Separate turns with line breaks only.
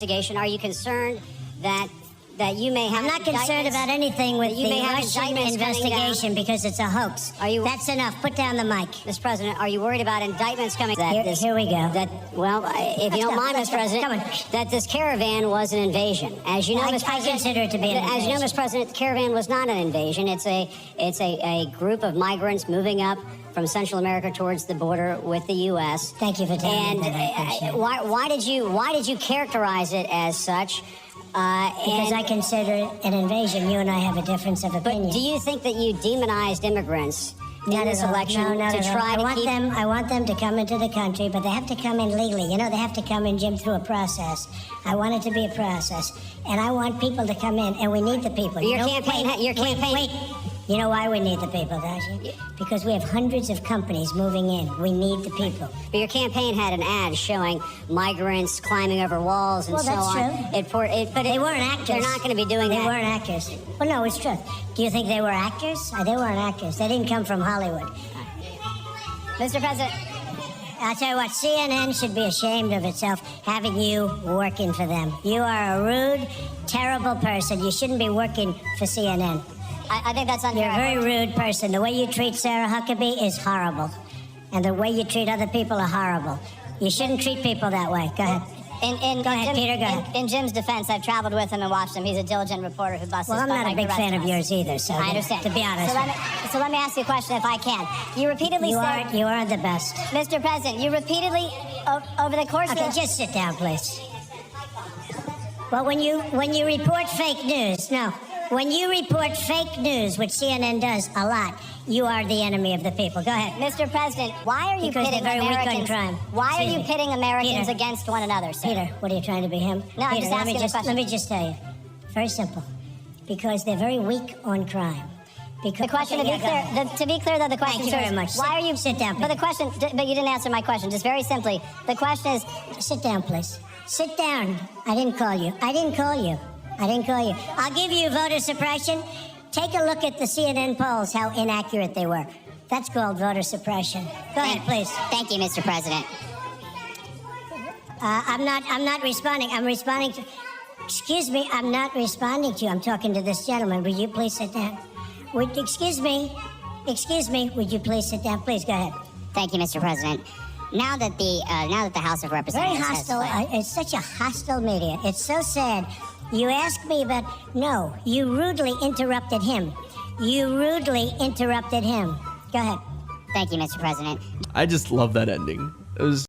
Investigation. Are you concerned that you may have?
I'm not concerned about anything with the Russian investigation because it's a hoax. That's enough. Put down the mic,
Mr. President. Are you worried about indictments coming?
Here we go.
If you don't mind, Mr. President, that this caravan was an invasion. As you know, Mr. President,
I consider it to be an invasion.
As you know, Mr. President, the caravan was not an invasion. It's a group of migrants moving up from Central America towards the border with the U.S.
Thank you for telling me that. I appreciate it.
Why did you characterize it as such?
Because I consider it an invasion. You and I have a difference of opinion.
But do you think that you demonized immigrants in this election to try to keep?
I want them to come into the country, but they have to come in legally. You know, they have to come in, Jim, through a process. I want it to be a process, and I want people to come in, and we need the people.
Your campaign.
Wait. You know why we need the people, don't you? Because we have hundreds of companies moving in. We need the people.
But your campaign had an ad showing migrants climbing over walls and so on.
That's true.
But
they weren't actors.
They're not going to be doing that.
They weren't actors. Well, no, it's true. Do you think they were actors? They weren't actors. They didn't come from Hollywood.
Mr. President.
I'll tell you what, CNN should be ashamed of itself having you working for them. You are a rude, terrible person. You shouldn't be working for CNN.
I think that's unfair.
You're a very rude person. The way you treat Sarah Huckabee is horrible. And the way you treat other people are horrible. You shouldn't treat people that way. Go ahead. Go ahead, Peter, go ahead.
In Jim's defense, I've traveled with him and watched him. He's a diligent reporter who busts his butt.
Well, I'm not a big fan of yours either, so
I understand.
To be honest.
So let me ask you a question if I can. You repeatedly said...
You are the best.
Mr. President, you repeatedly, over the course of...
Okay, just sit down, please. Well, when you report fake news, when you report fake news, which CNN does a lot, you are the enemy of the people. Go ahead.
Mr. President, why are you pitting Americans? Why are you pitting Americans against one another, sir?
Peter, what are you trying to be him?
No, I'm just asking a question.
Let me just tell you. Very simple. Because they're very weak on crime. Because,
the question, to be clear, though, the question
is... Thank you very much.
Why are you...
Sit down, please.
But you didn't answer my question. Just very simply, the question is...
Sit down, please. Sit down. I didn't call you. I didn't call you. I'll give you voter suppression. Take a look at the CNN polls, how inaccurate they were. That's called voter suppression. Go ahead, please.
Thank you, Mr. President.
I'm not responding. I'm responding to... Excuse me, I'm not responding to you. I'm talking to this gentleman. Will you please sit down? Excuse me, would you please sit down? Please, go ahead.
Thank you, Mr. President. Now that the House of Representatives...
Very hostile. It's such a hostile media. It's so sad. You asked me about... No, you rudely interrupted him. Go ahead.
Thank you, Mr. President.
I just love that ending. It was